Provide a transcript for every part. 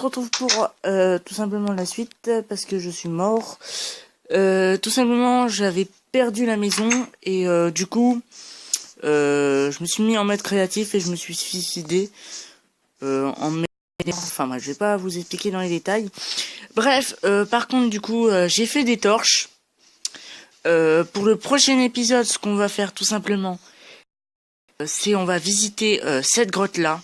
retrouve pour tout simplement la suite parce que je suis mort. Tout simplement, j'avais perdu la maison et du coup, je me suis mis en mode créatif et je me suis suicidé enfin, moi, je vais pas vous expliquer dans les détails. Bref, par contre, du coup, j'ai fait des torches. Pour le prochain épisode, ce qu'on va faire tout simplement, c'est on va visiter cette grotte-là.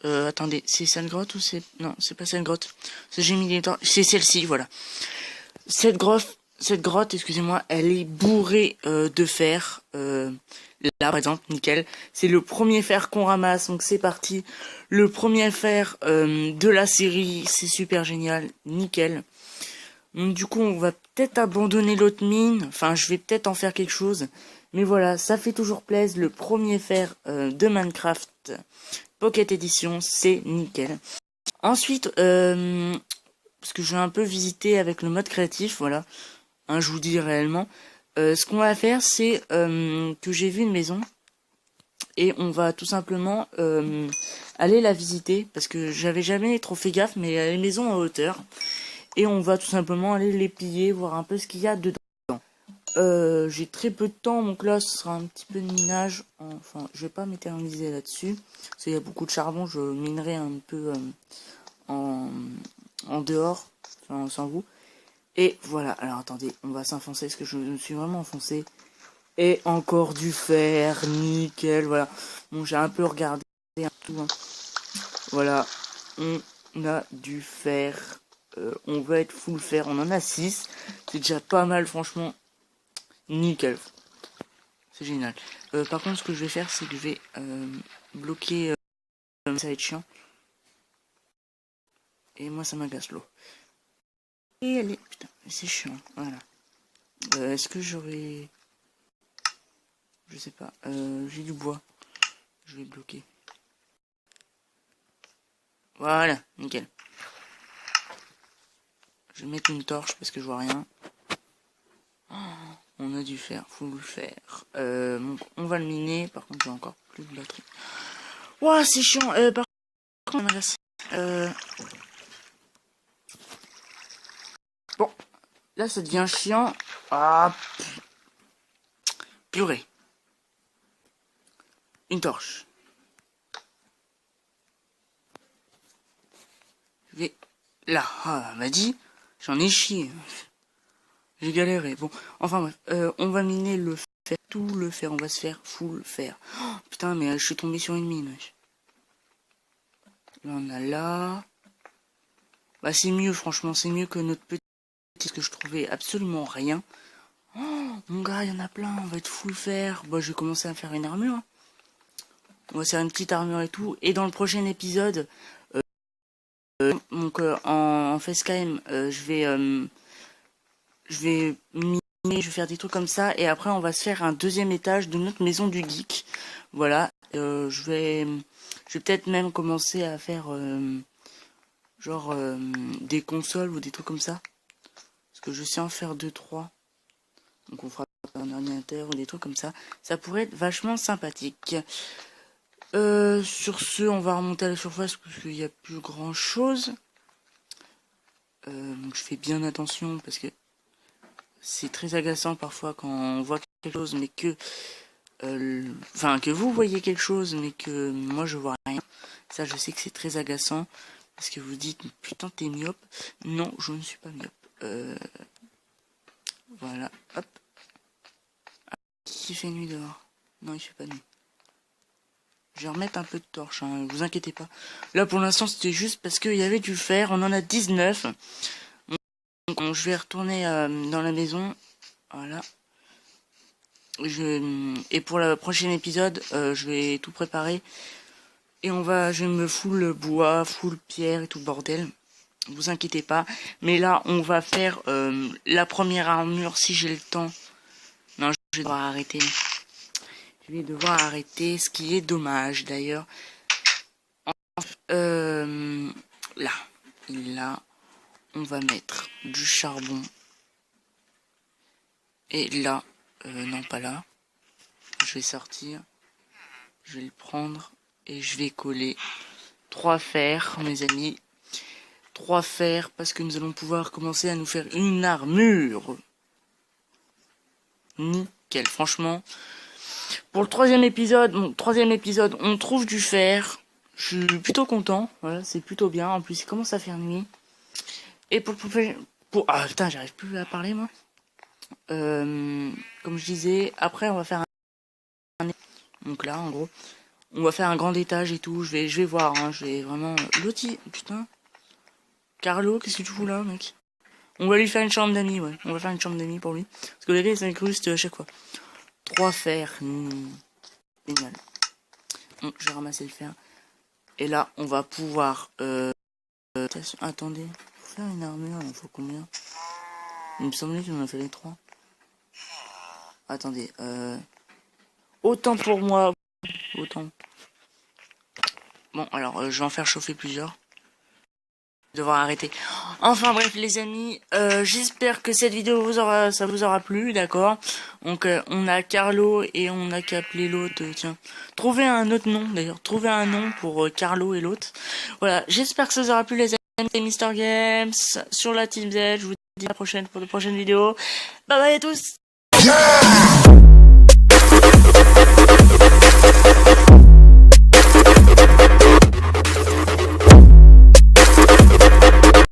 Attendez, c'est cette grotte ou c'est... Non, c'est pas cette grotte. J'ai mis les torches. C'est celle-ci, voilà. Cette grotte, excusez-moi, elle est bourrée de fer. Là, par exemple, nickel. C'est le premier fer qu'on ramasse, donc c'est parti. Le premier fer de la série, c'est super génial, nickel. Donc du coup, on va peut-être abandonner l'autre mine. Enfin, je vais peut-être en faire quelque chose. Mais voilà, ça fait toujours plaisir. Le premier fer de Minecraft Pocket Edition, c'est nickel. Ensuite, parce que je vais un peu visiter avec le mode créatif, voilà. Hein, je vous dis réellement. Ce qu'on va faire, c'est que j'ai vu une maison. Et on va tout simplement aller la visiter. Parce que j'avais jamais trop fait gaffe, mais il y a les maisons en hauteur. Et on va tout simplement aller les piller, voir un peu ce qu'il y a dedans. J'ai très peu de temps, donc là ce sera un petit peu de minage. Enfin, je vais pas m'éterniser là-dessus. Parce qu'il y a beaucoup de charbon, je minerai un peu en dehors, enfin, sans vous. Et voilà, alors attendez, on va s'enfoncer, parce que je me suis vraiment enfoncé. Et encore du fer, nickel, voilà. Bon, j'ai un peu regardé tout. Hein. Voilà, on a du fer. On va être full fer, on en a 6. C'est déjà pas mal, franchement. Nickel. C'est génial. Par contre, ce que je vais faire, c'est que je vais bloquer... ça va être chiant. Et moi, ça m'agace l'eau. Et allez, putain, c'est chiant. Voilà. Est-ce que j'aurais... Je sais pas. J'ai du bois. Je vais bloquer. Voilà, nickel. Je vais mettre une torche parce que je vois rien. Oh, on a du fer, faut le faire. Donc on va le miner. Par contre, j'ai encore plus de batterie. Ouah, c'est chiant. Par contre, bon, là, ça devient chiant. Ah, purée. Une torche. Je vais là. Ah, m'a dit. J'en ai chié. J'ai galéré. Bon, enfin bref, on va miner le fer, tout le fer. On va se faire full fer. Oh, putain, mais je suis tombé sur une mine. Là, on a là. Bah, c'est mieux, franchement, c'est mieux que notre petit. Parce que je trouvais absolument rien. Oh, mon gars, il y en a plein. On va être full fer. Bah, je vais commencer à faire une armure. On va faire une petite armure et tout. Et dans le prochain épisode, donc en facecam, je vais miner, je vais faire des trucs comme ça, et après on va se faire un deuxième étage de notre maison du geek. Voilà, je vais peut-être même commencer à faire genre des consoles ou des trucs comme ça, parce que je sais en faire 2-3. Donc on fera un ordinateur ou des trucs comme ça. Ça pourrait être vachement sympathique. Sur ce, on va remonter à la surface parce qu'il n'y a plus grand chose. Donc je fais bien attention parce que c'est très agaçant parfois quand on voit quelque chose mais que enfin que vous voyez quelque chose mais que moi je vois rien. Ça, je sais que c'est très agaçant parce que vous dites putain, t'es myope. Non, je ne suis pas myope. Voilà, hop. Il fait nuit dehors. Non, il fait pas nuit. Je vais remettre un peu de torche, hein, vous inquiétez pas. Là pour l'instant c'était juste parce qu'il y avait du fer, on en a 19. Donc je vais retourner dans la maison. Voilà. Et pour le prochain épisode, je vais tout préparer. Et je vais me full bois, full pierre et tout le bordel. Vous inquiétez pas. Mais là, on va faire la première armure si j'ai le temps. Non, je vais devoir arrêter. Je vais devoir arrêter, ce qui est dommage d'ailleurs. Là. Et là, on va mettre du charbon. Et là, non pas là. Je vais sortir. Je vais le prendre. Et je vais coller 3 fers, mes amis. 3 fers, parce que nous allons pouvoir commencer à nous faire une armure. Nickel, franchement. Pour le troisième épisode, on trouve du fer. Je suis plutôt content, voilà, c'est plutôt bien. En plus, il commence à faire nuit. Et ah putain, j'arrive plus à parler moi. Comme je disais, après on va faire un... Donc là, en gros, on va faire un grand étage et tout. Je vais voir, hein, je vais vraiment... Loti, putain. Carlo, qu'est-ce que tu fous là, mec? On va lui faire une chambre d'amis, ouais. On va faire une chambre d'amis pour lui. Parce que les gars, ils s'incrustent à chaque fois. 3 fers. Génial. Donc, je vais ramasser le fer. Et là, on va pouvoir... attendez. Pour faire une armure, il faut combien? Il me semblait qu'on en a fait les 3. Attendez. Autant pour moi. Autant. Bon, alors, je vais en faire chauffer plusieurs. Devoir arrêter. Enfin bref les amis, j'espère que cette vidéo ça vous aura plu, d'accord. Donc on a Carlo et on a qu'à appeler l'autre, tiens. Trouvez un autre nom d'ailleurs, trouvez un nom pour Carlo et l'autre. Voilà, j'espère que ça vous aura plu les amis, c'est Mister Games sur la Team Z, je vous dis à la prochaine pour de prochaines vidéos. Bye bye à tous. Yeah.